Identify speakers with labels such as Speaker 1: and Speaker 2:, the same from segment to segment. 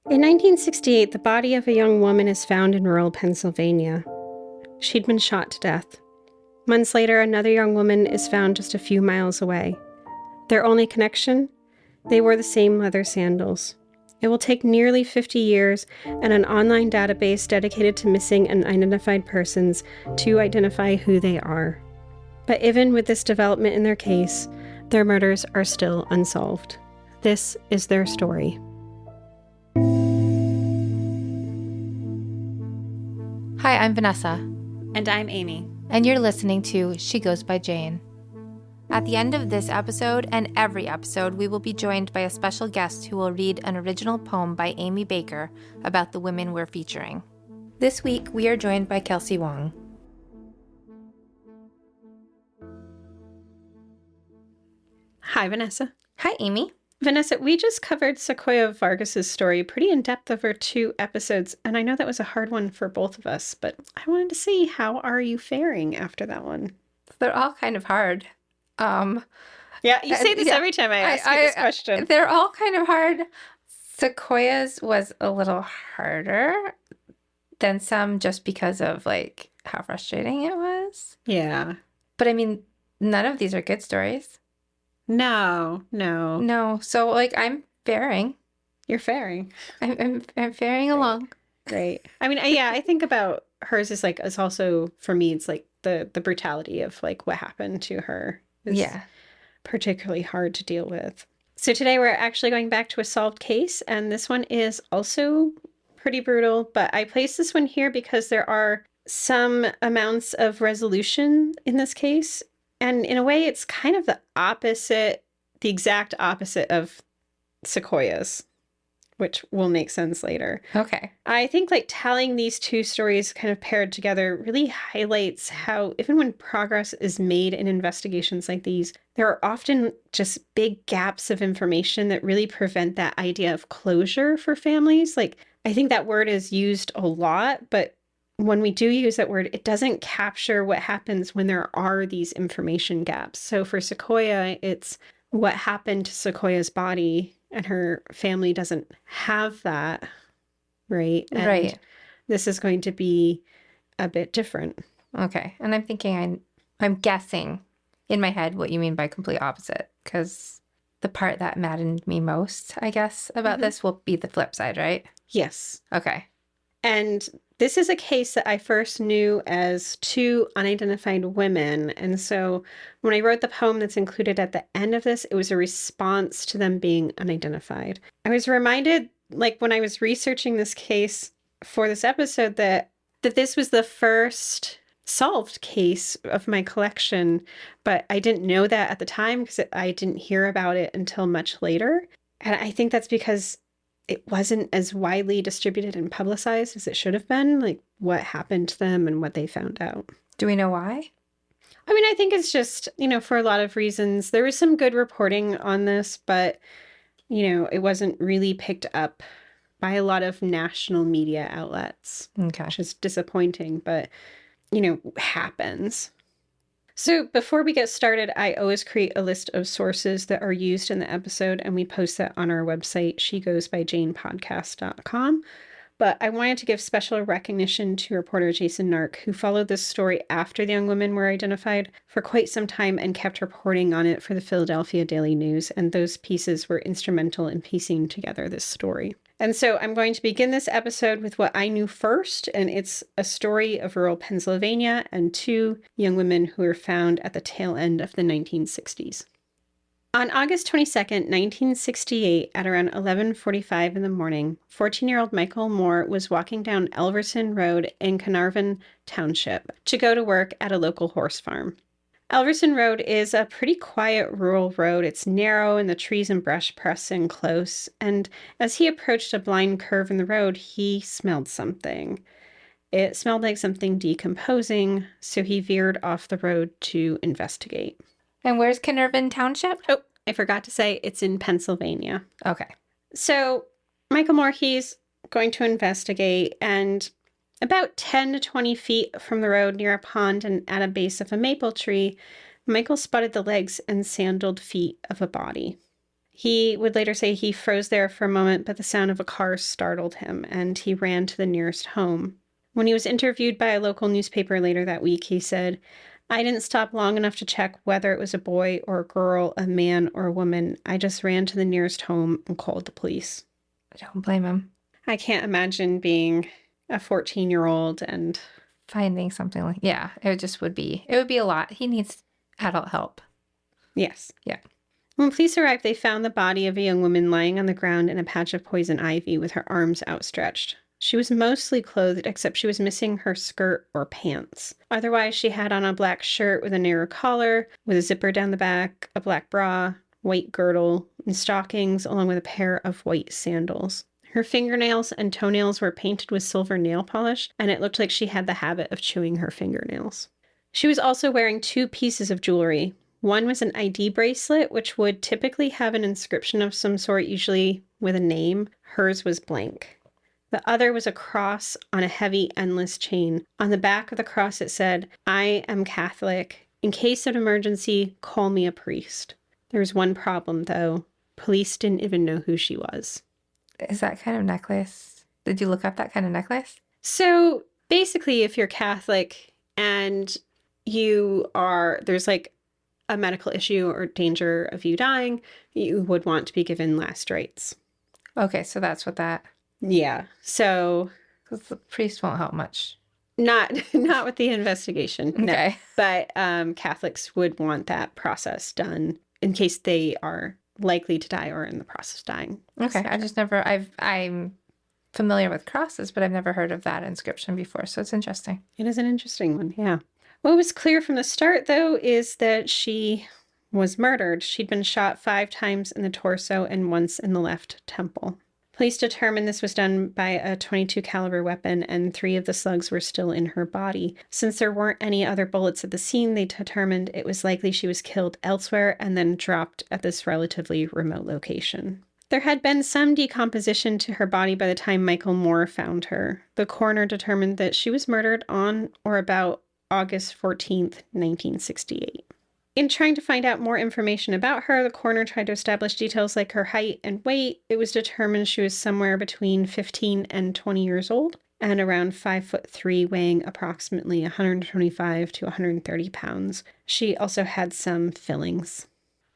Speaker 1: In 1968, the body of a young woman is found in rural Pennsylvania. She'd been shot to death. Months later, another young woman is found just a few miles away. Their only connection? They wore the same leather sandals. It will take nearly 50 years and an online database dedicated to missing and unidentified persons to identify who they are. But even with this development in their case, their murders are still unsolved. This is their story.
Speaker 2: Hi, I'm Vanessa.
Speaker 3: And I'm Amy.
Speaker 2: And you're listening to She Goes by Jane. At the end of this episode and every episode, we will be joined by a special guest who will read an original poem by Amy Baker about the women we're featuring. This week, we are joined by Kelsey Wang.
Speaker 1: Hi, Vanessa.
Speaker 2: Hi, Amy.
Speaker 1: Vanessa, we just covered Sequoia Vargas's story pretty in depth over 2 episodes, and I know that was a hard one for both of us, but I wanted to see, how are you faring after that one?
Speaker 2: They're all kind of hard.
Speaker 1: Yeah, you say this every time I ask you this question.
Speaker 2: They're all kind of hard. Sequoia's was a little harder than some just because of, how frustrating it was.
Speaker 1: Yeah.
Speaker 2: But, none of these are good stories.
Speaker 1: No.
Speaker 2: So, I'm faring.
Speaker 1: You're faring.
Speaker 2: I'm faring along.
Speaker 1: Right. I think about hers is it's also, for me, it's the brutality of what happened to her.
Speaker 2: Yeah.
Speaker 1: Particularly hard to deal with. So today we're actually going back to a solved case, and this one is also pretty brutal, but I placed this one here because there are some amounts of resolution in this case, and in a way it's kind of the exact opposite of Sequoia's, which will make sense later.
Speaker 2: Okay.
Speaker 1: I think telling these 2 stories kind of paired together really highlights how even when progress is made in investigations like these, there are often just big gaps of information that really prevent that idea of closure for families. I think that word is used a lot, but when we do use that word, it doesn't capture what happens when there are these information gaps. So for Sequoia, it's what happened to Sequoia's body, and her family doesn't have that, right? And
Speaker 2: right.
Speaker 1: This is going to be a bit different.
Speaker 2: Okay. And I'm thinking, I'm guessing in my head what you mean by complete opposite, because the part that maddened me most, I guess, about this will be the flip side, right?
Speaker 1: Yes.
Speaker 2: Okay.
Speaker 1: And this is a case that I first knew as 2 unidentified women. And so when I wrote the poem that's included at the end of this, it was a response to them being unidentified. I was reminded, when I was researching this case for this episode, that this was the first solved case of my collection, but I didn't know that at the time because I didn't hear about it until much later. And I think that's because it wasn't as widely distributed and publicized as it should have been, what happened to them and what they found out.
Speaker 2: Do we know why?
Speaker 1: I think it's just, for a lot of reasons. There was some good reporting on this, but, it wasn't really picked up by a lot of national media outlets.
Speaker 2: Okay.
Speaker 1: Which is disappointing, but, happens. So before we get started, I always create a list of sources that are used in the episode, and we post that on our website, shegoesbyjanepodcast.com. But I wanted to give special recognition to reporter Jason Nark, who followed this story after the young women were identified for quite some time and kept reporting on it for the Philadelphia Daily News, and those pieces were instrumental in piecing together this story. And so I'm going to begin this episode with what I knew first, and it's a story of rural Pennsylvania and 2 young women who were found at the tail end of the 1960s. On August 22nd, 1968, at around 11:45 in the morning, 14-year-old Michael Moore was walking down Elverson Road in Carnarvon Township to go to work at a local horse farm. Elverson Road is a pretty quiet rural road. It's narrow and the trees and brush press in close. And as he approached a blind curve in the road, he smelled something. It smelled like something decomposing, so he veered off the road to investigate.
Speaker 2: And where's Carnarvon Township?
Speaker 1: Oh, I forgot to say it's in Pennsylvania.
Speaker 2: Okay.
Speaker 1: So Michael Moore, he's going to investigate, and about 10 to 20 feet from the road near a pond and at a base of a maple tree, Michael spotted the legs and sandaled feet of a body. He would later say he froze there for a moment, but the sound of a car startled him, and he ran to the nearest home. When he was interviewed by a local newspaper later that week, he said, "I didn't stop long enough to check whether it was a boy or a girl, a man or a woman. I just ran to the nearest home and called the police."
Speaker 2: I don't blame him.
Speaker 1: I can't imagine being a 14-year-old and
Speaker 2: finding something like, yeah, it would be a lot. He needs adult help.
Speaker 1: Yes.
Speaker 2: Yeah.
Speaker 1: When police arrived, they found the body of a young woman lying on the ground in a patch of poison ivy with her arms outstretched. She was mostly clothed, except she was missing her skirt or pants. Otherwise, she had on a black shirt with a narrow collar, with a zipper down the back, a black bra, white girdle, and stockings, along with a pair of white sandals. Her fingernails and toenails were painted with silver nail polish, and it looked like she had the habit of chewing her fingernails. She was also wearing 2 pieces of jewelry. One was an ID bracelet, which would typically have an inscription of some sort, usually with a name. Hers was blank. The other was a cross on a heavy, endless chain. On the back of the cross it said, "I am Catholic. In case of emergency, call me a priest." There was one problem, though. Police didn't even know who she was.
Speaker 2: Is that kind of necklace? Did you look up that kind of necklace?
Speaker 1: So basically, if you're Catholic and there's like a medical issue or danger of you dying, you would want to be given last rites.
Speaker 2: Okay, so that's what that...
Speaker 1: Yeah, so...
Speaker 2: Because the priest won't help much.
Speaker 1: Not with the investigation, no.
Speaker 2: Okay.
Speaker 1: But Catholics would want that process done in case they are likely to die or in the process of dying.
Speaker 2: Okay, I'm familiar with crosses, but I've never heard of that inscription before, so it's interesting.
Speaker 1: It is an interesting one, yeah. What was clear from the start, though, is that she was murdered. She'd been shot 5 times in the torso and once in the left temple. Police determined this was done by a .22 caliber weapon, and 3 of the slugs were still in her body. Since there weren't any other bullets at the scene, they determined it was likely she was killed elsewhere and then dropped at this relatively remote location. There had been some decomposition to her body by the time Michael Moore found her. The coroner determined that she was murdered on or about August 14th, 1968. In trying to find out more information about her, the coroner tried to establish details like her height and weight. It was determined she was somewhere between 15 and 20 years old and around 5'3", weighing approximately 125 to 130 pounds. She also had some fillings.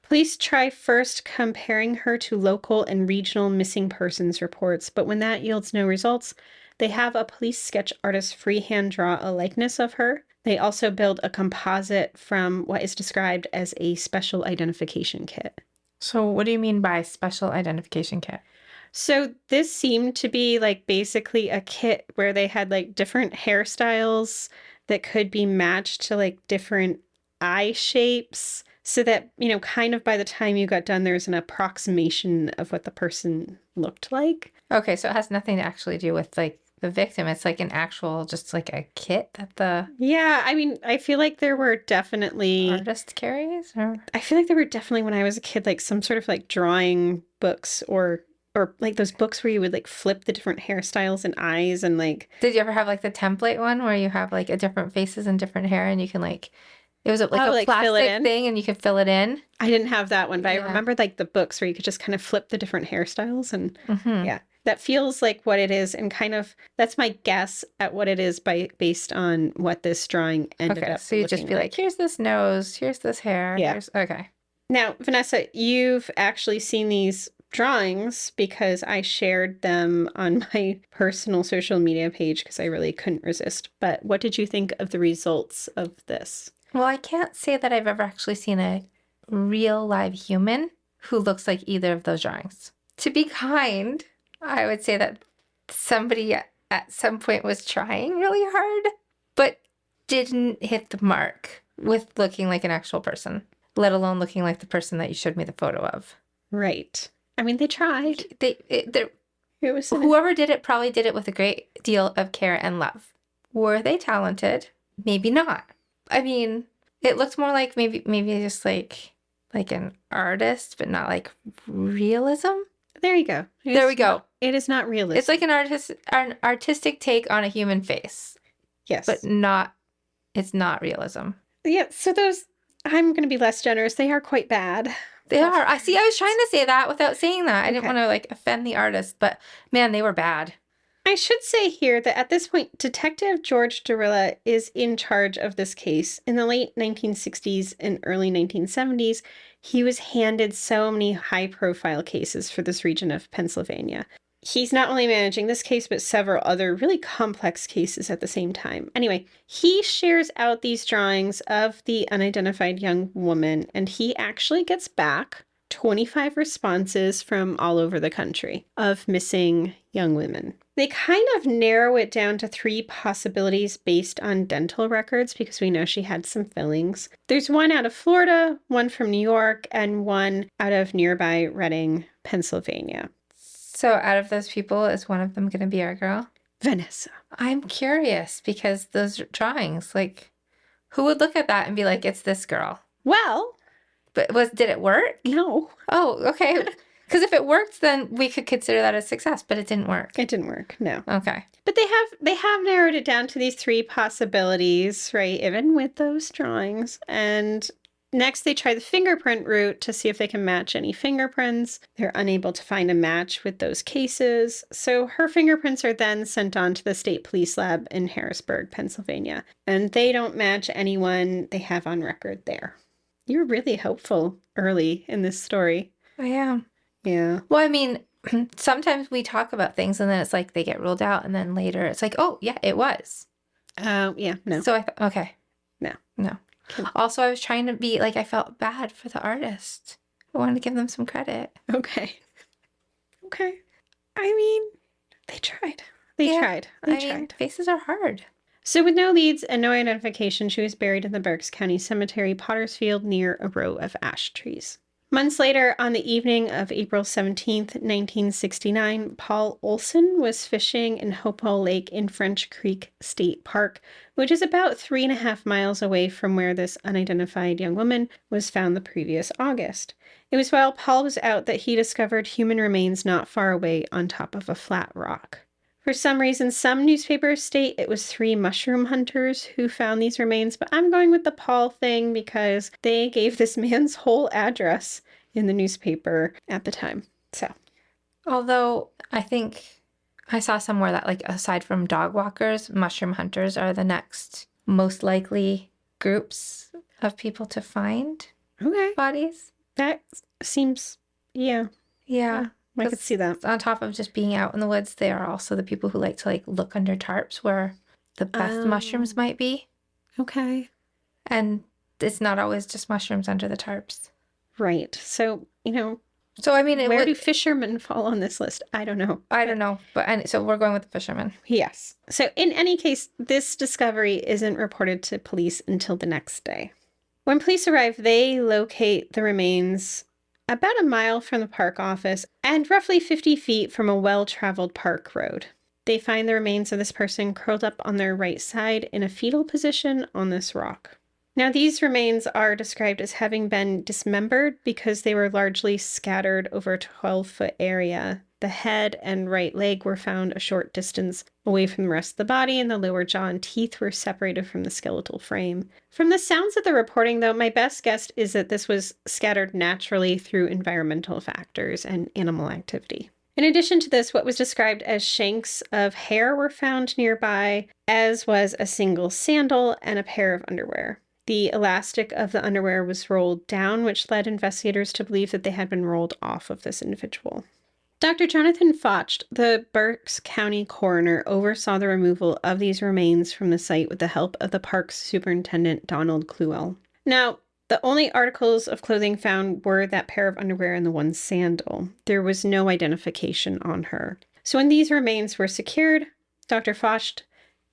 Speaker 1: Police try first comparing her to local and regional missing persons reports, but when that yields no results, they have a police sketch artist freehand draw a likeness of her. They also build a composite from what is described as a special identification kit.
Speaker 2: So what do you mean by special identification kit?
Speaker 1: So this seemed to be like basically a kit where they had like different hairstyles that could be matched to like different eye shapes, so that, kind of by the time you got done, there's an approximation of what the person looked like.
Speaker 2: Okay, so it has nothing to actually do with like the victim. It's like an actual, just like a kit that the...
Speaker 1: Yeah, I mean, I feel like there were definitely...
Speaker 2: artist carries? Or...
Speaker 1: I feel like there were definitely, when I was a kid, like some sort of like drawing books or like those books where you would like flip the different hairstyles and eyes and like...
Speaker 2: Did you ever have like the template one where you have like a different faces and different hair and you can like... It was like a plastic thing and you could fill it in?
Speaker 1: I didn't have that one, but
Speaker 2: yeah.
Speaker 1: I remember like the books where you could just kind of flip the different hairstyles and
Speaker 2: mm-hmm.
Speaker 1: Yeah. That feels like what it is, and kind of that's my guess at what it is based on what this drawing ended up.
Speaker 2: So you just be like, here's this nose, here's this hair.
Speaker 1: Yeah.
Speaker 2: Okay.
Speaker 1: Now, Vanessa, you've actually seen these drawings because I shared them on my personal social media page because I really couldn't resist. But what did you think of the results of this?
Speaker 2: Well, I can't say that I've ever actually seen a real live human who looks like either of those drawings. To be kind, I would say that somebody at some point was trying really hard, but didn't hit the mark with looking like an actual person, let alone looking like the person that you showed me the photo of.
Speaker 1: Right. I mean, they tried.
Speaker 2: Whoever did it probably did it with a great deal of care and love. Were they talented? Maybe not. I mean, it looked more like maybe just like an artist, but not like realism.
Speaker 1: There you go.
Speaker 2: There we go.
Speaker 1: It is not realistic.
Speaker 2: It's like an artistic take on a human face.
Speaker 1: Yes.
Speaker 2: But it's not realism.
Speaker 1: Yeah, so those, I'm going to be less generous. They are quite bad.
Speaker 2: They are. I see. I was trying to say that without saying that. I didn't
Speaker 1: Okay.
Speaker 2: want to offend the artist, but man, they were bad.
Speaker 1: I should say here that at this point, Detective George Derrilla is in charge of this case. In the late 1960s and early 1970s, he was handed so many high-profile cases for this region of Pennsylvania. He's not only managing this case, but several other really complex cases at the same time. Anyway, he shares out these drawings of the unidentified young woman, and he actually gets back 25 responses from all over the country of missing young women. They kind of narrow it down to 3 possibilities based on dental records because we know she had some fillings. There's one out of Florida, one from New York, and one out of nearby Reading, Pennsylvania.
Speaker 2: So out of those people, is one of them going to be our girl?
Speaker 1: Vanessa.
Speaker 2: I'm curious because those drawings, like, who would look at that and be like, it's this girl?
Speaker 1: Well,
Speaker 2: But did it work?
Speaker 1: no.
Speaker 2: Oh, okay. Because if it worked, then we could consider that a success, but it didn't work.
Speaker 1: It didn't work, no.
Speaker 2: Okay.
Speaker 1: But they have narrowed it down to these 3 possibilities, right? Even with those drawings. And next they try the fingerprint route to see if they can match any fingerprints. They're unable to find a match with those cases. So her fingerprints are then sent on to the state police lab in Harrisburg, Pennsylvania. And they don't match anyone they have on record there. You were really hopeful early in this story.
Speaker 2: I am.
Speaker 1: Yeah.
Speaker 2: Well, I mean, sometimes we talk about things and then it's like they get ruled out and then later it's like, oh, yeah, it was.
Speaker 1: Yeah, no.
Speaker 2: So I thought, okay.
Speaker 1: No.
Speaker 2: No. Also, I was trying to be like, I felt bad for the artist. I wanted to give them some credit.
Speaker 1: Okay. Okay. I mean, they tried. They tried. They tried.
Speaker 2: Faces are hard.
Speaker 1: So with no leads and no identification, she was buried in the Berks County Cemetery, Pottersfield, near a row of ash trees. Months later, on the evening of April 17th, 1969, Paul Olson was fishing in Hopewell Lake in French Creek State Park, which is about 3.5 miles away from where this unidentified young woman was found the previous August. It was while Paul was out that he discovered human remains not far away on top of a flat rock. For some reason, some newspapers state it was 3 mushroom hunters who found these remains, but I'm going with the Paul thing because they gave this man's whole address in the newspaper at the time. So,
Speaker 2: although I think I saw somewhere that, like, aside from dog walkers, mushroom hunters are the next most likely groups of people to find bodies.
Speaker 1: That seems, yeah. I could see that.
Speaker 2: On top of just being out in the woods, they are also the people who like to, like, look under tarps where the best mushrooms might be.
Speaker 1: Okay.
Speaker 2: And it's not always just mushrooms under the tarps.
Speaker 1: Right. So,
Speaker 2: So, I mean,
Speaker 1: where do fishermen fall on this list? I don't know.
Speaker 2: I don't know. But so we're going with the fishermen.
Speaker 1: Yes. So in any case, this discovery isn't reported to police until the next day. When police arrive, they locate the remains about a mile from the park office and roughly 50 feet from a well-traveled park road. They find the remains of this person curled up on their right side in a fetal position on this rock. Now, these remains are described as having been dismembered because they were largely scattered over a 12-foot area. The head and right leg were found a short distance away from the rest of the body, and the lower jaw and teeth were separated from the skeletal frame. From the sounds of the reporting, though, my best guess is that this was scattered naturally through environmental factors and animal activity. In addition to this, what was described as shanks of hair were found nearby, as was a single sandal and a pair of underwear. The elastic of the underwear was rolled down, which led investigators to believe that they had been rolled off of this individual. Dr. Jonathan Focht, the Berks County coroner, oversaw the removal of these remains from the site with the help of the park's superintendent, Donald Cluell. Now, the only articles of clothing found were that pair of underwear and the one sandal. There was no identification on her. So when these remains were secured, Dr. Focht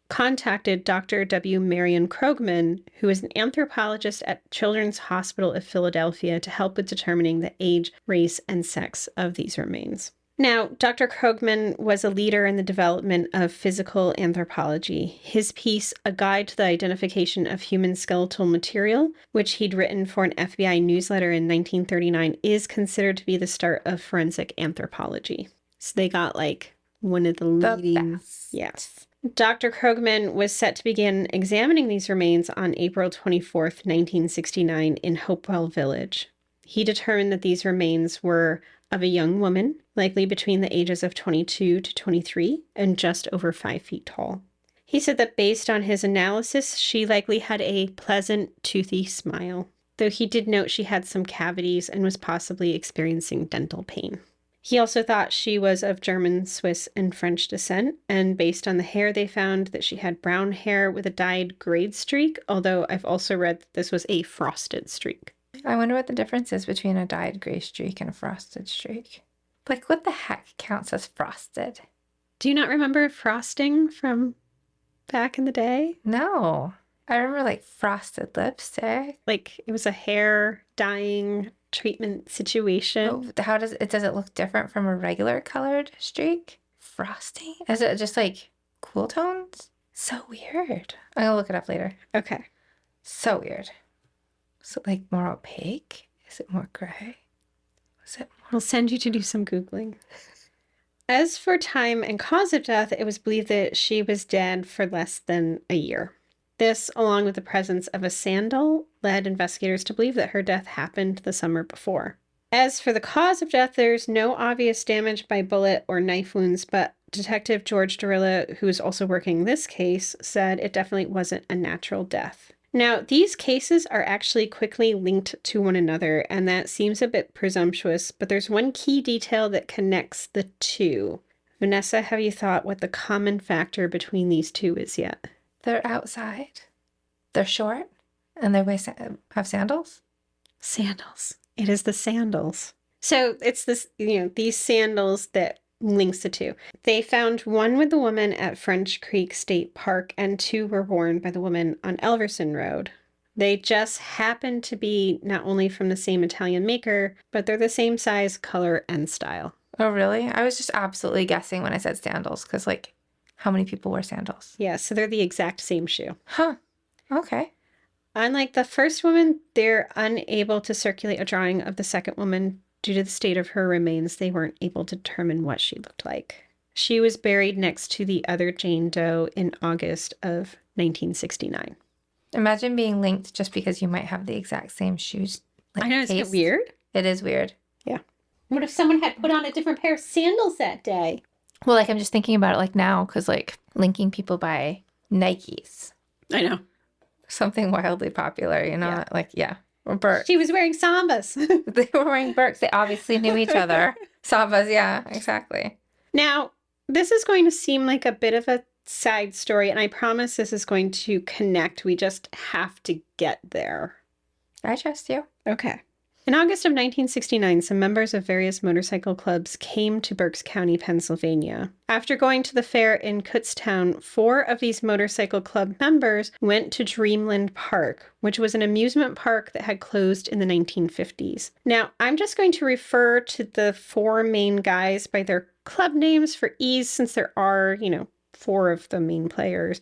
Speaker 1: contacted Dr. W. Marion Krogman, who is an anthropologist at Children's Hospital of Philadelphia, to help with determining the age, race, and sex of these remains. Now, Dr. Krogman was a leader in the development of physical anthropology. His piece, A Guide to the Identification of Human Skeletal Material, which he'd written for an FBI newsletter in 1939, is considered to be the start of forensic anthropology. So they got, like, one of the leading...
Speaker 2: best.
Speaker 1: Yes. Dr. Krogman was set to begin examining these remains on April 24th, 1969 in Hopewell Village. He determined that these remains were of a young woman, likely between the ages of 22 to 23, and just over 5 feet tall. He said that based on his analysis, she likely had a pleasant, toothy smile, though he did note she had some cavities and was possibly experiencing dental pain. He also thought she was of German, Swiss, and French descent, and based on the hair, they found that she had brown hair with a dyed grade streak, although I've also read that this was a frosted streak.
Speaker 2: I wonder what the difference is between a dyed gray streak and a frosted streak. Like, what the heck counts as frosted?
Speaker 1: Do you not remember frosting from back in the day?
Speaker 2: No. I remember, like, frosted lipstick.
Speaker 1: Like, it was a hair dyeing treatment situation.
Speaker 2: Oh, does it look different from a regular colored streak? Frosting? Is it just like cool tones? So weird. I'll look it up later.
Speaker 1: Okay.
Speaker 2: So weird. Is it like more opaque? Is it more gray? Is it more...
Speaker 1: I'll send you to do some Googling. As for time and cause of death, it was believed that she was dead for less than a year. This, along with the presence of a sandal, led investigators to believe that her death happened the summer before. As for the cause of death, there's no obvious damage by bullet or knife wounds, but Detective George Derrilla, who is also working this case, said it definitely wasn't a natural death. Now, these cases are actually quickly linked to one another, and that seems a bit presumptuous, but there's one key detail that connects the two. Vanessa, have you thought what the common factor between these two is yet?
Speaker 2: They're outside. They're short, and they have sandals?
Speaker 1: Sandals. It is the sandals. So it's this, these sandals that links the two. They found one with the woman at French Creek State Park, and 2 were worn by the woman on Elverson Road. They just happen to be not only from the same Italian maker, but they're the same size, color, and style.
Speaker 2: Oh, really? I was just absolutely guessing when I said sandals, because, like, how many people wear sandals?
Speaker 1: Yeah, so they're the exact same shoe.
Speaker 2: Huh. Okay.
Speaker 1: Unlike the first woman, they're unable to circulate a drawing of the second woman. Due to the state of her remains, they weren't able to determine what she looked like. She was buried next to the other Jane Doe in August of 1969.
Speaker 2: Imagine being linked just because you might have the exact same shoes.
Speaker 1: Like, I know, isn't it weird?
Speaker 2: It is weird.
Speaker 1: Yeah. What if someone had put on a different pair of sandals that day?
Speaker 2: Well, like, I'm just thinking about it, like, now, because, like, linking people by Nikes.
Speaker 1: I know.
Speaker 2: Something wildly popular,
Speaker 1: Yeah.
Speaker 2: Like, yeah. Or Birks.
Speaker 1: She was wearing Sambas.
Speaker 2: They were wearing Birks. They obviously knew each other. Sambas, yeah, exactly.
Speaker 1: Now, this is going to seem like a bit of a side story, and I promise this is going to connect. We just have to get there.
Speaker 2: I trust you.
Speaker 1: Okay. In August of 1969, some members of various motorcycle clubs came to Berks County, Pennsylvania. After going to the fair in Kutztown, 4 of these motorcycle club members went to Dreamland Park, which was an amusement park that had closed in the 1950s. Now, I'm just going to refer to the 4 main guys by their club names for ease, since there are, 4 of the main players.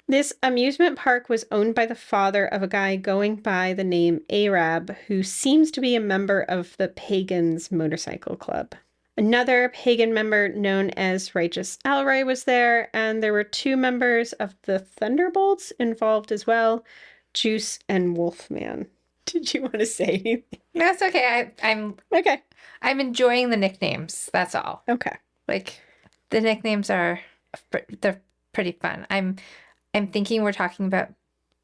Speaker 1: This amusement park was owned by the father of a guy going by the name Arab, who seems to be a member of the Pagans Motorcycle Club. Another pagan member known as Righteous Alroy was there, and there were 2 members of the Thunderbolts involved as well, Juice and Wolfman. Did you want to say anything?
Speaker 2: That's okay. I'm
Speaker 1: okay.
Speaker 2: I'm enjoying the nicknames. That's all.
Speaker 1: Okay.
Speaker 2: Like, the nicknames they're pretty fun. I'm thinking we're talking about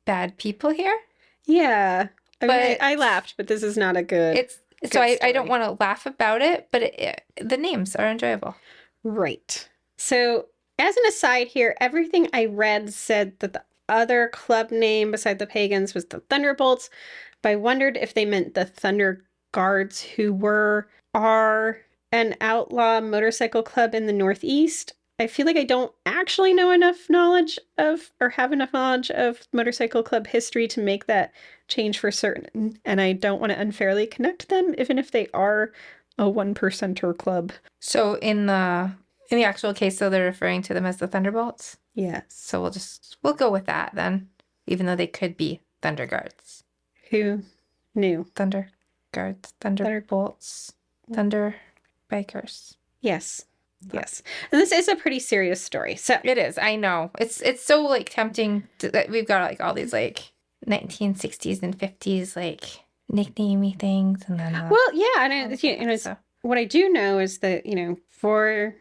Speaker 2: bad people here.
Speaker 1: Yeah. I laughed, but this is not a good...
Speaker 2: I don't want to laugh about it, but the names are enjoyable.
Speaker 1: Right. So, as an aside here, everything I read said that the other club name beside the Pagans was the Thunderbolts, but I wondered if they meant the Thunder Guards, who are an outlaw motorcycle club in the Northeast. I feel like I don't actually know enough knowledge of, or have enough knowledge of motorcycle club history to make that change for certain. And I don't want to unfairly connect them, even if they are a 1%er club.
Speaker 2: So in the actual case, though, they're referring to them as the Thunderbolts?
Speaker 1: Yes.
Speaker 2: So we'll go with that then, even though they could be Thunder Guards.
Speaker 1: Who knew?
Speaker 2: Thunder Guards, Thunderbolts, Thunder Bikers.
Speaker 1: Yes. Yes. And this is a pretty serious story. So
Speaker 2: it is. I know. It's so, like, tempting that we've got, like, all these, like, 1960s and 50s, like, nicknamey things, and then
Speaker 1: Well, yeah, and it's
Speaker 2: so.
Speaker 1: what I do know is that, for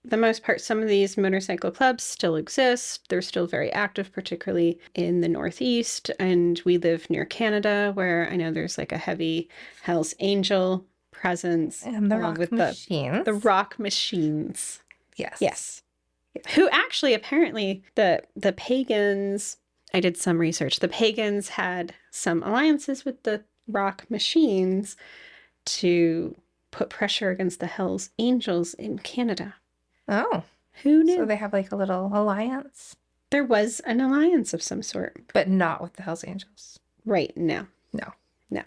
Speaker 1: the most part, some of these motorcycle clubs still exist. They're still very active, particularly in the Northeast. And we live near Canada, where I know there's like a heavy Hells Angel presence,
Speaker 2: And the
Speaker 1: along
Speaker 2: rock
Speaker 1: with
Speaker 2: machines.
Speaker 1: the rock machines.
Speaker 2: Yes.
Speaker 1: Yes. Who actually apparently the pagans, I did some research. The pagans had some alliances with the rock machines to put pressure against the Hells Angels in Canada.
Speaker 2: Oh.
Speaker 1: Who knew?
Speaker 2: So they have like a little alliance.
Speaker 1: There was an alliance of some sort.
Speaker 2: But not with the Hells Angels.
Speaker 1: Right, no.
Speaker 2: No.
Speaker 1: No.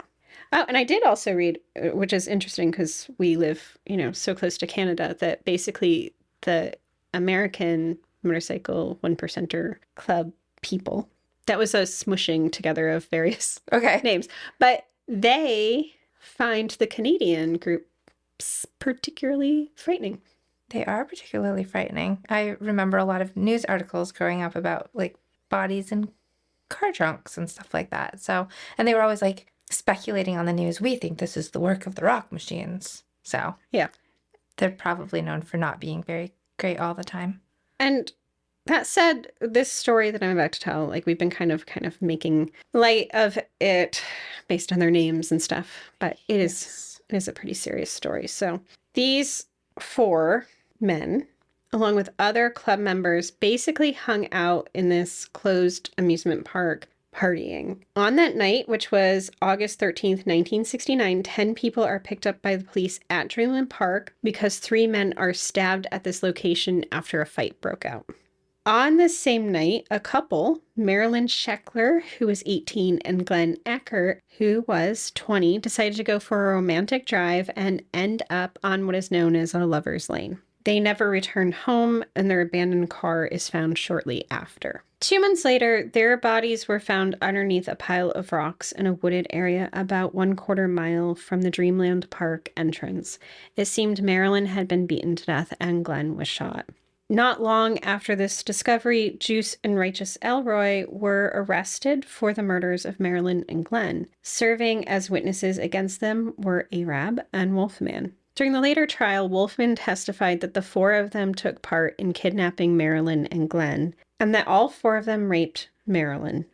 Speaker 1: Oh, and I did also read, which is interesting because we live, so close to Canada, that basically the American motorcycle one percenter club people, that was a smushing together of various names, but they find the Canadian groups particularly frightening.
Speaker 2: They are particularly frightening. I remember a lot of news articles growing up about like bodies in car trunks and stuff like that. So, and they were always like speculating on the news, we think this is the work of the rock machines. So,
Speaker 1: yeah,
Speaker 2: they're probably known for not being very great all the time.
Speaker 1: And that said, this story that I'm about to tell, like we've been kind of making light of it based on their names and stuff, but it is a pretty serious story. So these 4 men, along with other club members, basically hung out in this closed amusement park partying. On that night, which was August 13th, 1969, 10 people are picked up by the police at Dreamland Park because 3 men are stabbed at this location after a fight broke out. On this same night, a couple, Marilyn Scheckler, who was 18, and Glenn Eckert, who was 20, decided to go for a romantic drive and end up on what is known as a lover's lane. They never returned home, and their abandoned car is found shortly after. 2 months later, their bodies were found underneath a pile of rocks in a wooded area about 1/4 mile from the Dreamland Park entrance. It seemed Marilyn had been beaten to death and Glenn was shot. Not long after this discovery, Juice and Righteous Elroy were arrested for the murders of Marilyn and Glenn. Serving as witnesses against them were Arab and Wolfman. During the later trial, Wolfman testified that the 4 of them took part in kidnapping Marilyn and Glenn, and that all 4 of them raped Marilyn.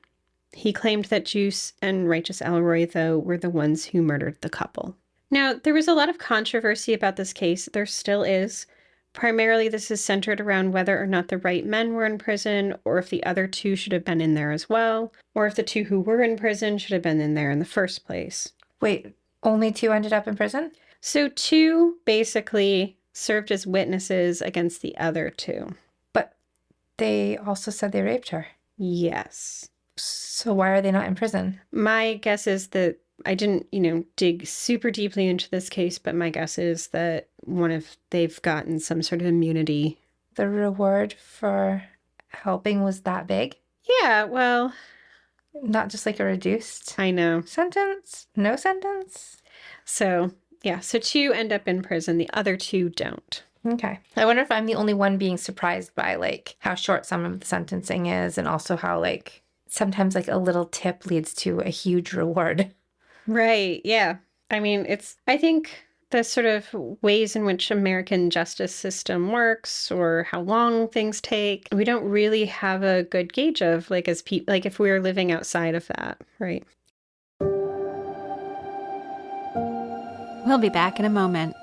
Speaker 1: He claimed that Juice and Righteous Elroy, though, were the ones who murdered the couple. Now, there was a lot of controversy about this case. There still is. Primarily, this is centered around whether or not the right men were in prison, or if the other 2 should have been in there as well, or if the 2 who were in prison should have been in there in the first place.
Speaker 2: Wait, only 2 ended up in prison?
Speaker 1: So 2 basically served as witnesses against the other 2.
Speaker 2: But they also said they raped her.
Speaker 1: Yes.
Speaker 2: So why are they not in prison?
Speaker 1: My guess is that I didn't, dig super deeply into this case, but my guess is that they've gotten some sort of immunity.
Speaker 2: The reward for helping was that big?
Speaker 1: Yeah, well...
Speaker 2: Not just like a reduced...
Speaker 1: I know.
Speaker 2: Sentence? No sentence?
Speaker 1: So, yeah, so 2 end up in prison. The other 2 don't.
Speaker 2: Okay. I wonder if I'm the only one being surprised by, like, how short some of the sentencing is, and also how, like, sometimes, like, a little tip leads to a huge reward.
Speaker 1: Right, yeah. I mean, I think the sort of ways in which American justice system works, or how long things take, we don't really have a good gauge of, like, as people, like, if we were living outside of that, right?
Speaker 3: We'll be back in a moment.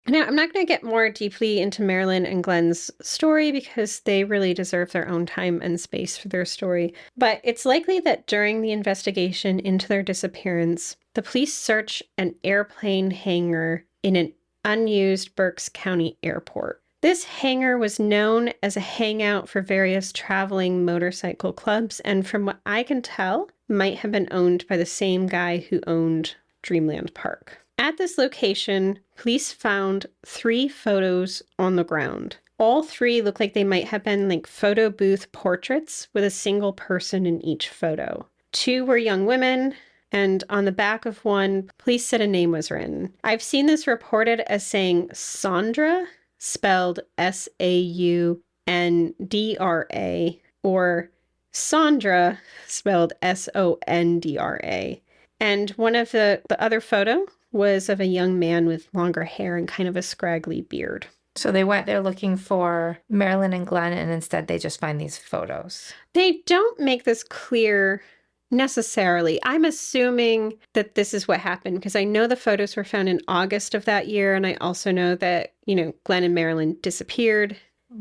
Speaker 1: Now, I'm not going to get more deeply into Marilyn and Glenn's story because they really deserve their own time and space for their story. But it's likely that during the investigation into their disappearance, the police searched an airplane hangar in an unused Berks County airport. This hangar was known as a hangout for various traveling motorcycle clubs, and from what I can tell, might have been owned by the same guy who owned Dreamland Park. At this location, police found 3 photos on the ground. All 3 look like they might have been like photo booth portraits with a single person in each photo. 2 were young women, and on the back of one, police said a name was written. I've seen this reported as saying Sandra, spelled Saundra, or Sandra, spelled Sondra. And one of the other photo was of a young man with longer hair and kind of a scraggly beard.
Speaker 2: So they went there looking for Marilyn and Glenn, and instead they just find these photos.
Speaker 1: They don't make this clear necessarily. I'm assuming that this is what happened because I know the photos were found in August of that year. And I also know that, Glenn and Marilyn disappeared.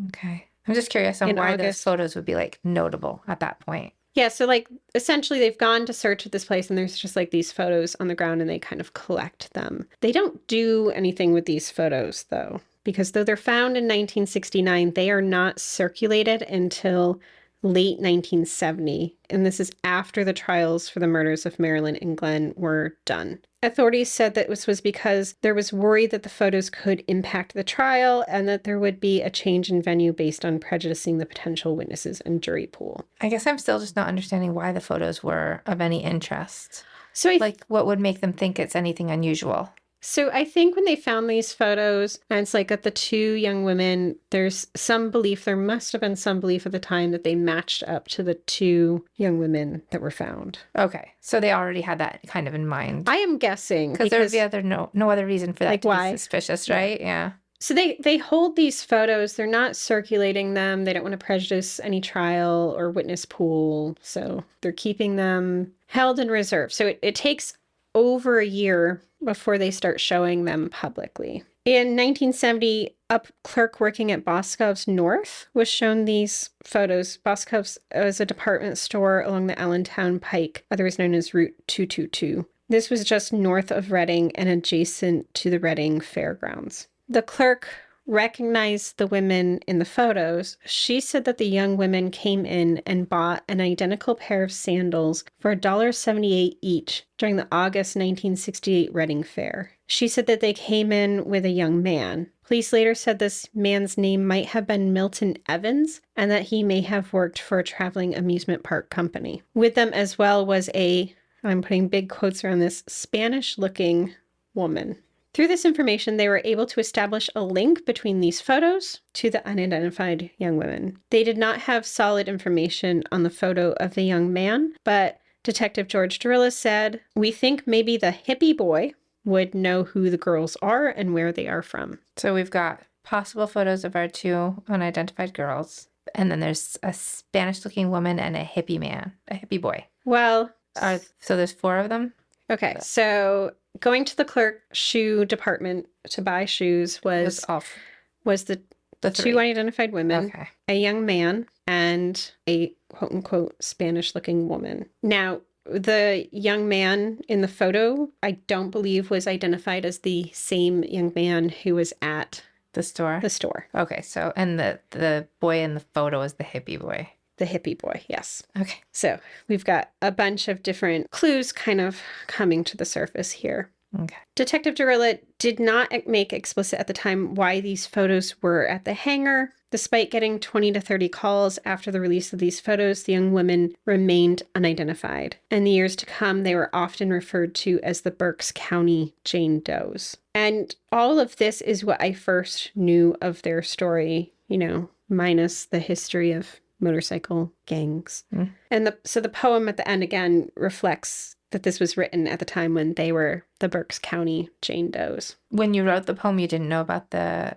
Speaker 2: Okay. I'm just curious on why those photos would be like notable at that point.
Speaker 1: Yeah. So like essentially they've gone to search at this place and there's just like these photos on the ground and they kind of collect them. They don't do anything with these photos though, because though they're found in 1969, they are not circulated until late 1970, and this is after the trials for the murders of Marilyn and Glenn were done. Authorities said that this was because there was worry that the photos could impact the trial and that there would be a change in venue based on prejudicing the potential witnesses and jury pool.
Speaker 2: I guess I'm still just not understanding why the photos were of any interest.
Speaker 1: So
Speaker 2: what would make them think it's anything unusual?
Speaker 1: So I think when they found these photos, and it's like at the two young women, there's some belief, there must have been some belief at the time that they matched up to the two young women that were found.
Speaker 2: Okay. So they already had that kind of in mind.
Speaker 1: I am guessing.
Speaker 2: Because there would be no other reason for that to
Speaker 1: why?
Speaker 2: be suspicious, right? Yeah.
Speaker 1: So they hold these photos. They're not circulating them. They don't want to prejudice any trial or witness pool. So they're keeping them held in reserve. So it takes over a year before they start showing them publicly. In 1970, a clerk working at Boscov's North was shown these photos. Boscov's was a department store along the Allentown Pike, otherwise known as Route 222. This was just north of Reading and adjacent to the Reading Fairgrounds. The clerk recognized the women in the photos. She said that the young women came in and bought an identical pair of sandals for $1.78 each during the August 1968 Reading Fair. She said that they came in with a young man. Police later said this man's name might have been Milton Evans and that he may have worked for a traveling amusement park company. With them as well was I'm putting big quotes around this, Spanish-looking woman. Through this information, they were able to establish a link between these photos to the unidentified young women. They did not have solid information on the photo of the young man, but Detective George Derilla said, "We think maybe the hippie boy would know who the girls are and where they are from."
Speaker 2: So we've got possible photos of our two unidentified girls, and then there's a Spanish-looking woman and a hippie boy.
Speaker 1: Well,
Speaker 2: so there's 4 of them?
Speaker 1: Okay, so going to the clerk shoe department to buy shoes was the 2
Speaker 2: 3
Speaker 1: unidentified women,
Speaker 2: okay,
Speaker 1: a young man, and a quote-unquote Spanish-looking woman. Now, the young man in the photo, I don't believe was identified as the same young man who was at
Speaker 2: the store.
Speaker 1: Okay,
Speaker 2: so, and the boy in the photo is the hippie boy.
Speaker 1: The hippie boy, yes.
Speaker 2: Okay.
Speaker 1: So we've got a bunch of different clues kind of coming to the surface here.
Speaker 2: Okay.
Speaker 1: Detective Derilla did not make explicit at the time why these photos were at the hangar. Despite getting 20 to 30 calls after the release of these photos, the young women remained unidentified. In the years to come, they were often referred to as the Berks County Jane Does. And all of this is what I first knew of their story, minus the history of motorcycle gangs. And the poem at the end again reflects that this was written at the time when they were the Berks County Jane Does.
Speaker 2: When you wrote the poem, you didn't know about the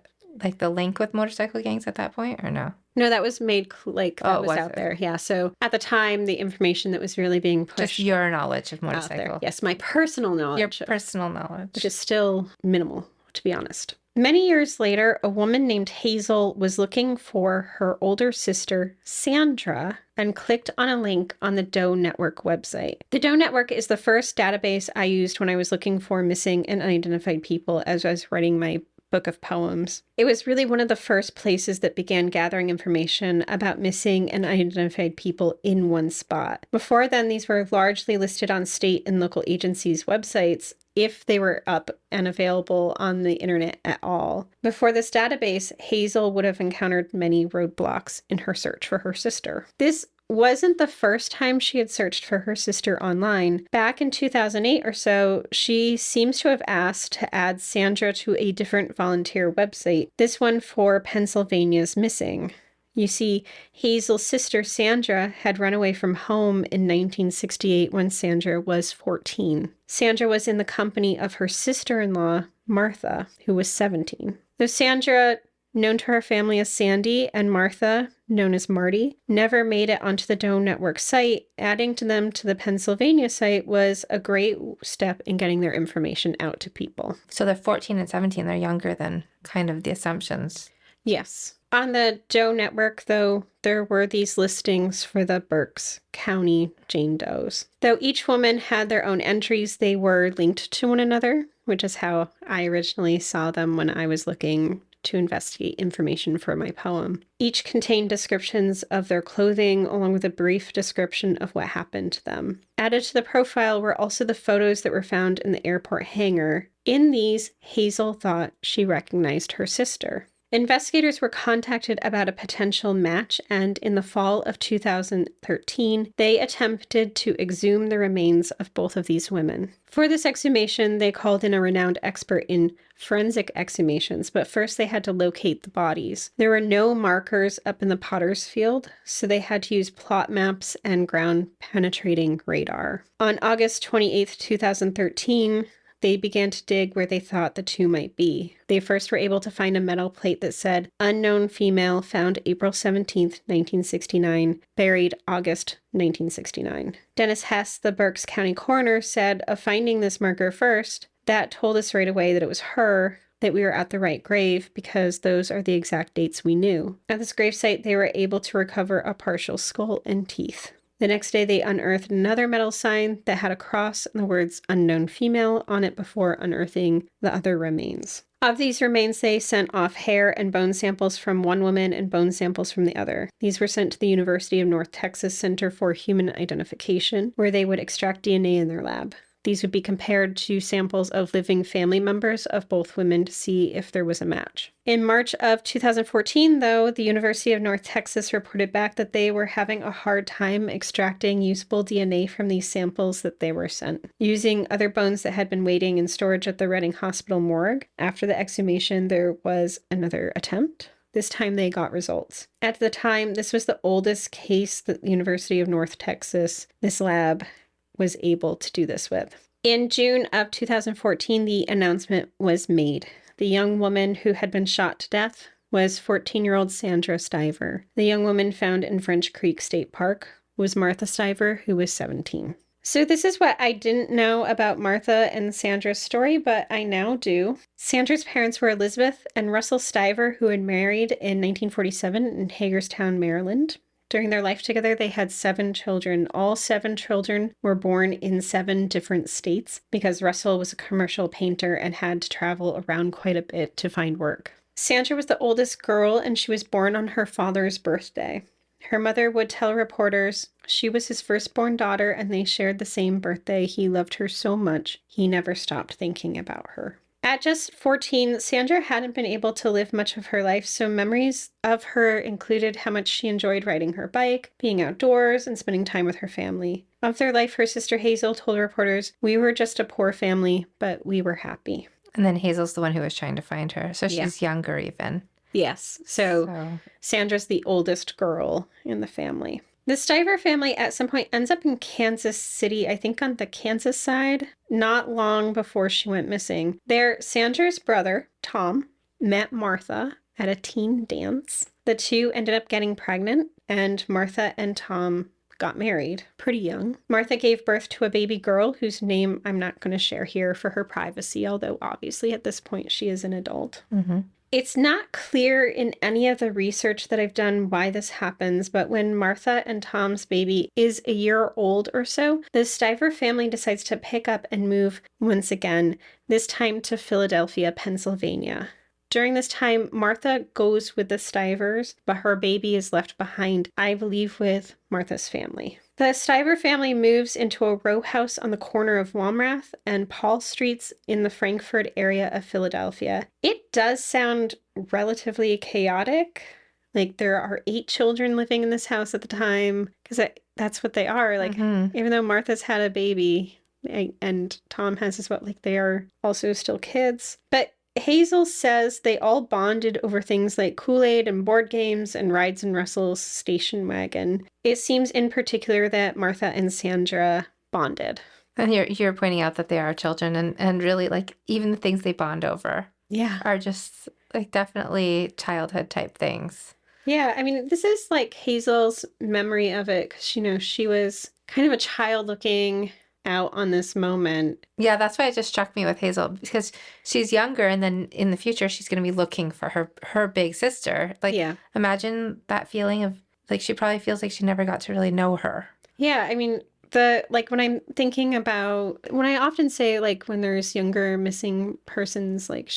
Speaker 2: link with motorcycle gangs at that point, or no?
Speaker 1: No, that was made was out there. Yeah. So at the time, the information that was really being pushed.
Speaker 2: Just your knowledge of motorcycle.
Speaker 1: Yes, my personal knowledge.
Speaker 2: Your personal knowledge.
Speaker 1: Which is still minimal, to be honest. Many years later, a woman named Hazel was looking for her older sister, Sandra, and clicked on a link on the Doe Network website. The Doe Network is the first database I used when I was looking for missing and unidentified people as I was writing my book of poems. It was really one of the first places that began gathering information about missing and unidentified people in one spot. Before then, these were largely listed on state and local agencies' websites, if they were up and available on the internet at all. Before this database, Hazel would have encountered many roadblocks in her search for her sister. This wasn't the first time she had searched for her sister online. Back in 2008 or so, she seems to have asked to add Sandra to a different volunteer website, this one for Pennsylvania's Missing. You see, Hazel's sister Sandra had run away from home in 1968 when Sandra was 14. Sandra was in the company of her sister-in-law, Martha, who was 17. Though Sandra, known to her family as Sandy, and Martha, known as Marty, never made it onto the Doe Network site, adding to them to the Pennsylvania site was a great step in getting their information out to people.
Speaker 2: So they're 14 and 17. They're younger than kind of the assumptions.
Speaker 1: Yes. On the Doe Network, though, there were these listings for the Berks County Jane Does. Though each woman had their own entries, they were linked to one another, which is how I originally saw them when I was looking to investigate information for my poem. Each contained descriptions of their clothing, along with a brief description of what happened to them. Added to the profile were also the photos that were found in the airport hangar. In these, Hazel thought she recognized her sister. Investigators were contacted about a potential match, and in the fall of 2013, they attempted to exhume the remains of both of these women. For this exhumation, they called in a renowned expert in forensic exhumations, but first they had to locate the bodies. There were no markers up in the potter's field, so they had to use plot maps and ground-penetrating radar. On August 28, 2013, they began to dig where they thought the two might be. They first were able to find a metal plate that said, "Unknown female found April 17th, 1969, buried August 1969. Dennis Hess, the Berks County coroner, said of finding this marker first, "That told us right away that it was her, that we were at the right grave, because those are the exact dates we knew." At this gravesite, they were able to recover a partial skull and teeth. The next day, they unearthed another metal sign that had a cross and the words "unknown female" on it before unearthing the other remains. Of these remains, they sent off hair and bone samples from one woman and bone samples from the other. These were sent to the University of North Texas Center for Human Identification, where they would extract DNA in their lab. These would be compared to samples of living family members of both women to see if there was a match. In March of 2014, though, the University of North Texas reported back that they were having a hard time extracting usable DNA from these samples that they were sent. Using other bones that had been waiting in storage at the Reading Hospital morgue, after the exhumation, there was another attempt. This time they got results. At the time, this was the oldest case that the University of North Texas, this lab, was able to do this with. In June of 2014, the announcement was made. The young woman who had been shot to death was 14-year-old Sandra Stiver. The young woman found in French Creek State Park was Martha Stiver, who was 17. So this is what I didn't know about Martha and Sandra's story, but I now do. Sandra's parents were Elizabeth and Russell Stiver, who had married in 1947 in Hagerstown, Maryland. During their life together, they had 7 children. All 7 children were born in 7 different states because Russell was a commercial painter and had to travel around quite a bit to find work. Sandra was the oldest girl, and she was born on her father's birthday. Her mother would tell reporters she was his firstborn daughter and they shared the same birthday. He loved her so much, he never stopped thinking about her. At just 14, Sandra hadn't been able to live much of her life, so memories of her included how much she enjoyed riding her bike, being outdoors, and spending time with her family. Of their life, her sister Hazel told reporters, "We were just a poor family, but we were happy."
Speaker 2: And then Hazel's the one who was trying to find her, so she's younger even.
Speaker 1: Yes, so Sandra's the oldest girl in the family. The Stiver family at some point ends up in Kansas City, I think on the Kansas side, not long before she went missing. There, Sandra's brother, Tom, met Martha at a teen dance. The two ended up getting pregnant, and Martha and Tom got married pretty young. Martha gave birth to a baby girl whose name I'm not going to share here for her privacy, although obviously at this point she is an adult.
Speaker 2: Mm-hmm.
Speaker 1: It's not clear in any of the research that I've done why this happens, but when Martha and Tom's baby is a year old or so, the Stiver family decides to pick up and move once again, this time to Philadelphia, Pennsylvania. During this time, Martha goes with the Stivers, but her baby is left behind, I believe, with Martha's family. The Stiver family moves into a row house on the corner of Wamrath and Paul Streets in the Frankfort area of Philadelphia. It does sound relatively chaotic. Like there are 8 children living in this house at the time, because that's what they are. Like, even though Martha's had a baby and Tom has as well, like they are also still kids. But Hazel says they all bonded over things like Kool-Aid and board games and rides in Russell's station wagon. It seems in particular that Martha and Sandra bonded.
Speaker 2: And you're pointing out that they are children, and really, like, even the things they bond over
Speaker 1: Yeah.
Speaker 2: are just, like, definitely childhood type things.
Speaker 1: Yeah, I mean, this is like Hazel's memory of it because, she was kind of a child looking out on this moment.
Speaker 2: Yeah, that's why it just struck me with Hazel, because she's younger, and then in the future she's going to be looking for her big sister. Like,
Speaker 1: Yeah.
Speaker 2: imagine that feeling of, like, she probably feels like she never got to really know her.
Speaker 1: Yeah, I mean, when I'm thinking about, when I often say, like, when there's younger missing persons, like,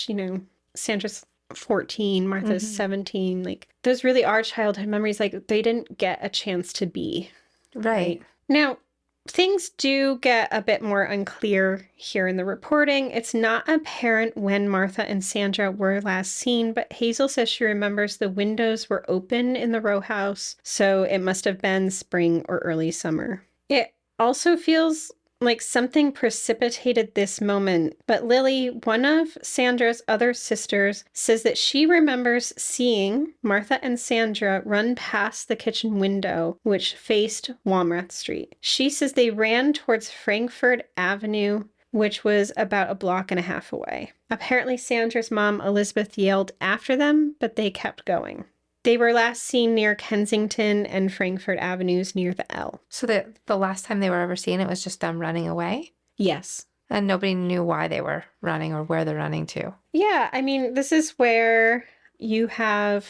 Speaker 1: Sandra's 14, Martha's 17, like, those really are childhood memories. Like, they didn't get a chance to be.
Speaker 2: Right.
Speaker 1: Now, things do get a bit more unclear here in the reporting. It's not apparent when Martha and Sandra were last seen, but Hazel says she remembers the windows were open in the row house, so it must have been spring or early summer. It also feels like something precipitated this moment, but Lily, one of Sandra's other sisters, says that she remembers seeing Martha and Sandra run past the kitchen window, which faced Walmrath Street. She says they ran towards Frankfurt Avenue, which was about a block and a half away. Apparently, Sandra's mom, Elizabeth, yelled after them, but they kept going. They were last seen near Kensington and Frankfurt Avenues near the L.
Speaker 2: So the last time they were ever seen, it was just them running away?
Speaker 1: Yes.
Speaker 2: And nobody knew why they were running or where they're running to?
Speaker 1: Yeah, I mean, this is where you have...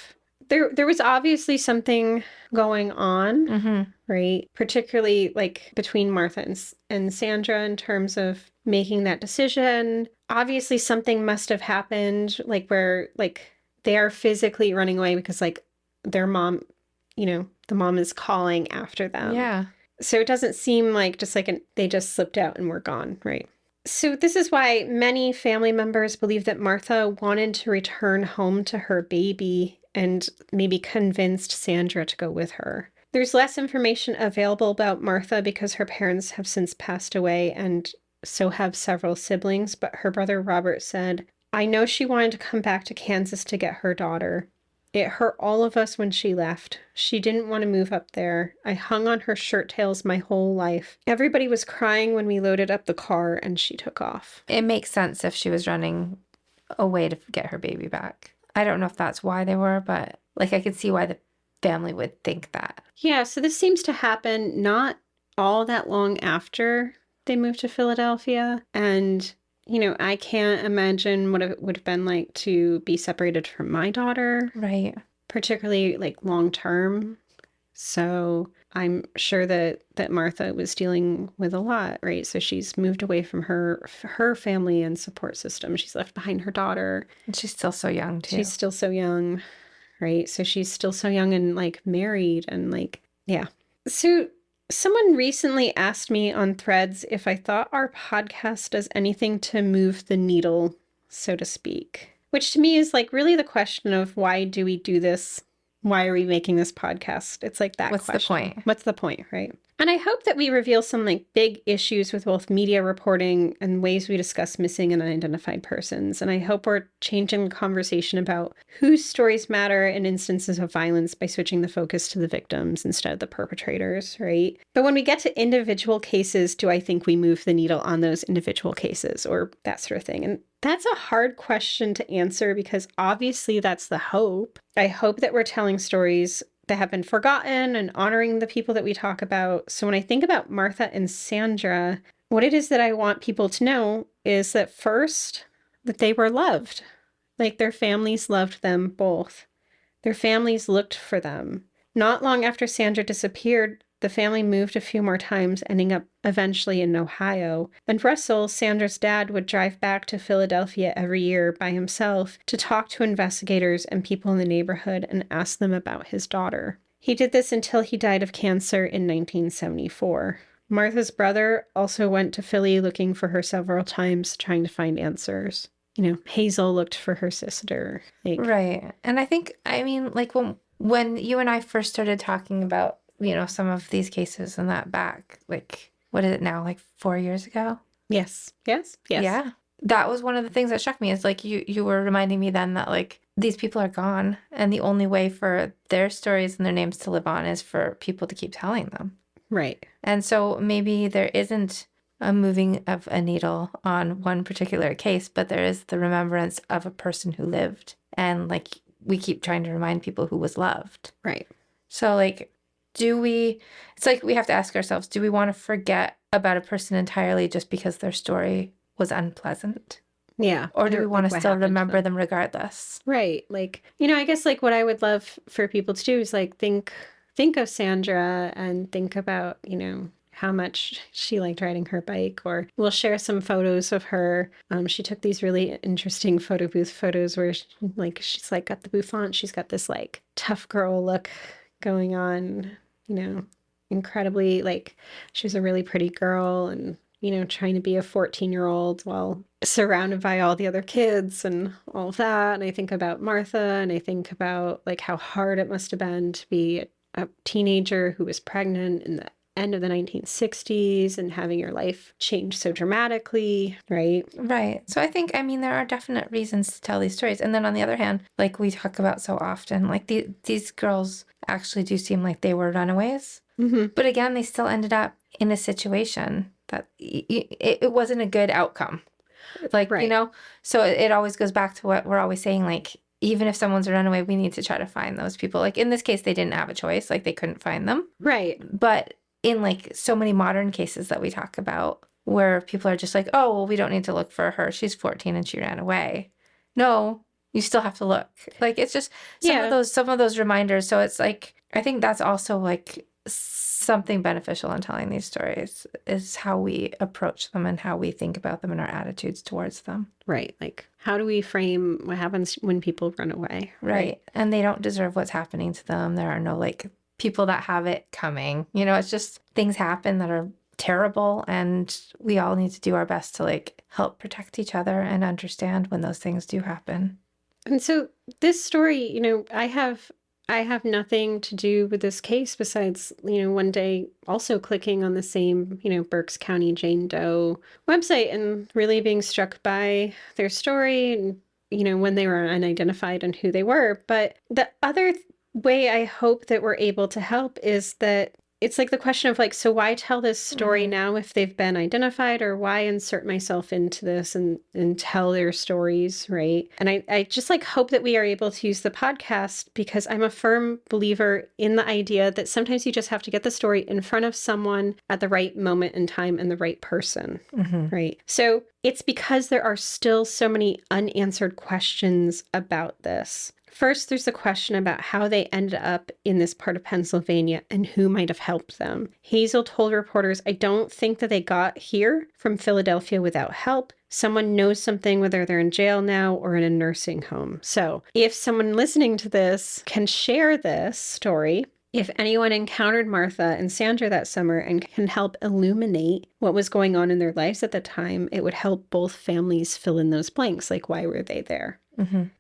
Speaker 1: There was obviously something going on, right? Particularly, like, between Martha and Sandra in terms of making that decision. Obviously, something must have happened, like, where, like, they are physically running away because, like, their mom, the mom is calling after them.
Speaker 2: Yeah.
Speaker 1: So it doesn't seem like just like they just slipped out and were gone, right? So this is why many family members believe that Martha wanted to return home to her baby and maybe convinced Sandra to go with her. There's less information available about Martha because her parents have since passed away and so have several siblings, but her brother Robert said, "I know she wanted to come back to Kansas to get her daughter. It hurt all of us when she left. She didn't want to move up there. I hung on her shirt tails my whole life. Everybody was crying when we loaded up the car and she took off."
Speaker 2: It makes sense if she was running away to get her baby back. I don't know if that's why they were, but, like, I could see why the family would think that.
Speaker 1: Yeah, so this seems to happen not all that long after they moved to Philadelphia. And I can't imagine what it would have been like to be separated from my daughter.
Speaker 2: Right.
Speaker 1: Particularly, like, long term. So I'm sure that Martha was dealing with a lot, right? So she's moved away from her family and support system. She's left behind her daughter.
Speaker 2: And she's still so young, too.
Speaker 1: She's still so young, right? So she's still so young and, like, married and, like, yeah. So someone recently asked me on Threads if I thought our podcast does anything to move the needle, so to speak, which to me is, like, really the question of why do we do this? Why are we making this podcast? It's like that
Speaker 2: What's
Speaker 1: question.
Speaker 2: the point?
Speaker 1: What's the point, right? And I hope that we reveal some, like, big issues with both media reporting and ways we discuss missing and unidentified persons. And I hope we're changing the conversation about whose stories matter in instances of violence by switching the focus to the victims instead of the perpetrators, right? But when we get to individual cases, do I think we move the needle on those individual cases or that sort of thing? And that's a hard question to answer because obviously that's the hope. I hope that we're telling stories that have been forgotten and honoring the people that we talk about. So when I think about Martha and Sandra, what it is that I want people to know is that first, that they were loved. Like, their families loved them both. Their families looked for them. Not long after Sandra disappeared, the family moved a few more times, ending up eventually in Ohio. And Russell, Sandra's dad, would drive back to Philadelphia every year by himself to talk to investigators and people in the neighborhood and ask them about his daughter. He did this until he died of cancer in 1974. Martha's brother also went to Philly looking for her several times, trying to find answers. Hazel looked for her sister.
Speaker 2: Right. And I think, I mean, like, when you and I first started talking about, some of these cases and that back, like, what is it now, like 4 years ago?
Speaker 1: Yes.
Speaker 2: Yeah. that was one of the things that struck me, is like you were reminding me then that like these people are gone, and the only way for their stories and their names to live on is for people to keep telling them.
Speaker 1: Right.
Speaker 2: And so maybe there isn't a moving of a needle on one particular case, but there is the remembrance of a person who lived. And like we keep trying to remind people who was loved.
Speaker 1: Right.
Speaker 2: So like, it's like we have to ask ourselves, do we want to forget about a person entirely just because their story was unpleasant?
Speaker 1: Yeah.
Speaker 2: Or do we want
Speaker 1: like
Speaker 2: to
Speaker 1: what
Speaker 2: still
Speaker 1: happened to
Speaker 2: remember
Speaker 1: them.
Speaker 2: them regardless?
Speaker 1: Right. Like, I guess like what I would love for people to do is like think of Sandra and think about, how much she liked riding her bike, or we'll share some photos of her. She took these really interesting photo booth photos where she's like got the bouffant. She's got this like tough girl look going on, incredibly like she was a really pretty girl and, trying to be a 14-year-old while surrounded by all the other kids and all of that. And I think about Martha and I think about like how hard it must have been to be a teenager who was pregnant in the end of the 1960s and having your life change so dramatically, right?
Speaker 2: Right. So I mean, there are definite reasons to tell these stories. And then on the other hand, like we talk about so often, like these girls actually do seem like they were runaways.
Speaker 1: Mm-hmm.
Speaker 2: But again, they still ended up in a situation that it wasn't a good outcome. Like,
Speaker 1: Right.
Speaker 2: so it always goes back to what we're always saying, like, even if someone's a runaway, we need to try to find those people. Like in this case, they didn't have a choice, like they couldn't find them.
Speaker 1: Right.
Speaker 2: But in like so many modern cases that we talk about where people are just like, oh, well, we don't need to look for her. She's 14 and she ran away. No, you still have to look. Like it's just some of those reminders. So it's like, I think that's also like something beneficial in telling these stories is how we approach them and how we think about them and our attitudes towards them.
Speaker 1: Right. Like, how do we frame what happens when people run away?
Speaker 2: Right. And they don't deserve what's happening to them. There are no like people that have it coming. It's just things happen that are terrible, and we all need to do our best to like help protect each other and understand when those things do happen.
Speaker 1: And so this story, I have nothing to do with this case besides, one day also clicking on the same, Berks County Jane Doe website and really being struck by their story and, when they were unidentified and who they were. But the other way I hope that we're able to help is that it's like the question of like, so why tell this story now if they've been identified, or why insert myself into this and tell their stories, right? And I just like hope that we are able to use the podcast, because I'm a firm believer in the idea that sometimes you just have to get the story in front of someone at the right moment in time and the right person, right? So it's because there are still so many unanswered questions about this. First, there's the question about how they ended up in this part of Pennsylvania and who might have helped them. Hazel told reporters, I don't think that they got here from Philadelphia without help. Someone knows something, whether they're in jail now or in a nursing home. So if someone listening to this can share this story, if anyone encountered Martha and Sandra that summer and can help illuminate what was going on in their lives at the time, it would help both families fill in those blanks, like why were they there?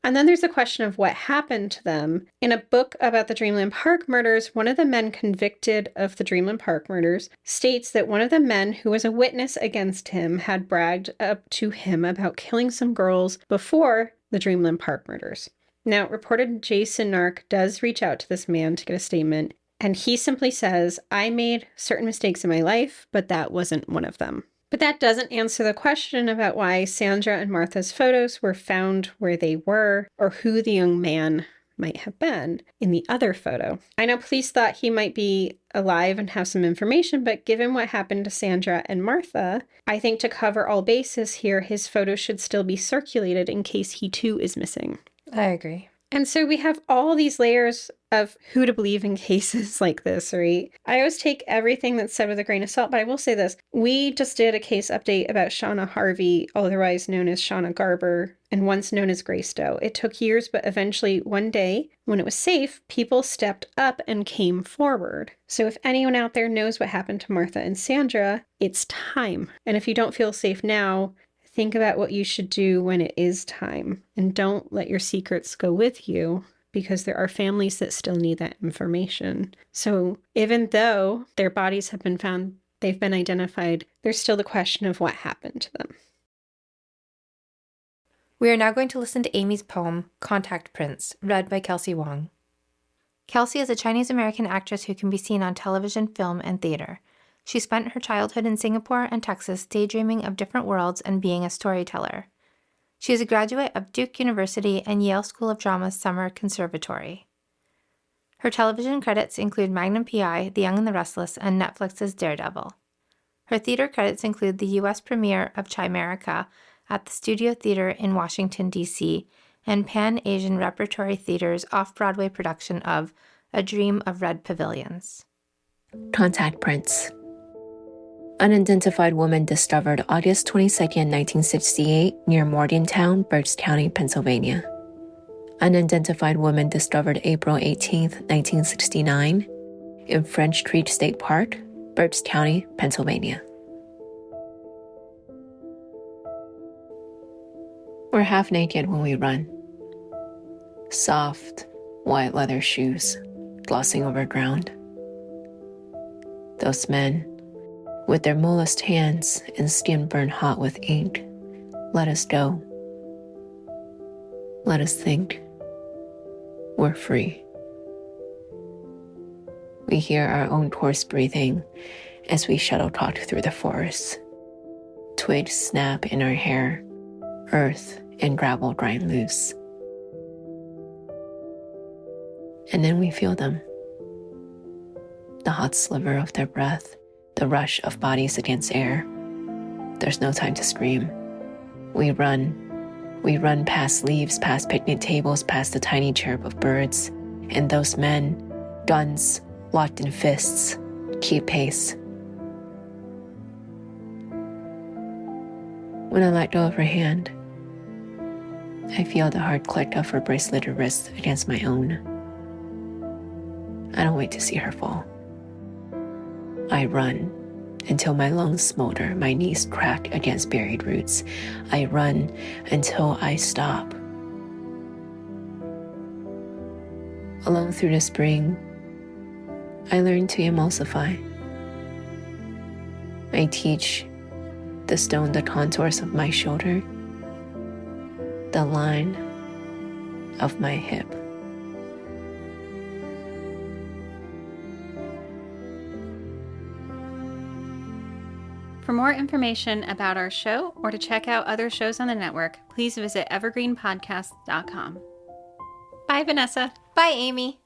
Speaker 1: And then there's the question of what happened to them. In a book about the Dreamland Park murders, one of the men convicted of the Dreamland Park murders states that one of the men who was a witness against him had bragged up to him about killing some girls before the Dreamland Park murders. Now, reporter Jason Nark does reach out to this man to get a statement, and he simply says, I made certain mistakes in my life, but that wasn't one of them. But that doesn't answer the question about why Sandra and Martha's photos were found where they were, or who the young man might have been in the other photo. I know police thought he might be alive and have some information, but given what happened to Sandra and Martha, I think to cover all bases here, his photo should still be circulated in case he too is missing.
Speaker 2: I agree.
Speaker 1: And so we have all these layers of who to believe in cases like this, right? I always take everything that's said with a grain of salt, but I will say this. We just did a case update about Shauna Harvey, otherwise known as Shauna Garber, and once known as Grace Doe. It took years, but eventually one day, when it was safe, people stepped up and came forward. So if anyone out there knows what happened to Martha and Sandra, it's time. And if you don't feel safe now, think about what you should do when it is time, and don't let your secrets go with you, because there are families that still need that information. So even though their bodies have been found, they've been identified, there's still the question of what happened to them.
Speaker 2: We are now going to listen to Amy's poem, Contact Prince, read by Kelsey Wang. Kelsey is a Chinese-American actress who can be seen on television, film, and theater. She spent her childhood in Singapore and Texas daydreaming of different worlds and being a storyteller. She is a graduate of Duke University and Yale School of Drama's Summer Conservatory. Her television credits include Magnum P.I., The Young and the Restless, and Netflix's Daredevil. Her theater credits include the U.S. premiere of Chimerica at the Studio Theater in Washington, D.C., and Pan-Asian Repertory Theater's off-Broadway production of A Dream of Red Pavilions.
Speaker 4: Contact Prince. Unidentified woman discovered August 22, 1968, near Morgantown, Berks County, Pennsylvania. Unidentified woman discovered April 18, 1969, in French Creek State Park, Berks County, Pennsylvania. We're half naked when we run. Soft, white leather shoes, glossing over ground. Those men, with their mollused hands and skin burned hot with ink, let us go. Let us think. We're free. We hear our own hoarse breathing as we shuttlecock through the forest. Twigs snap in our hair, earth and gravel grind loose. And then we feel them. The hot sliver of their breath, the rush of bodies against air. There's no time to scream. We run past leaves, past picnic tables, past the tiny chirp of birds. And those men, guns locked in fists, keep pace. When I let go of her hand, I feel the hard click of her braceleted wrist against my own. I don't wait to see her fall. I run until my lungs smolder, my knees crack against buried roots. I run until I stop. Alone through the spring, I learn to emulsify. I teach the stone the contours of my shoulder, the line of my hip.
Speaker 1: For more information about our show or to check out other shows on the network, please visit evergreenpodcast.com. Bye, Vanessa.
Speaker 2: Bye, Amy.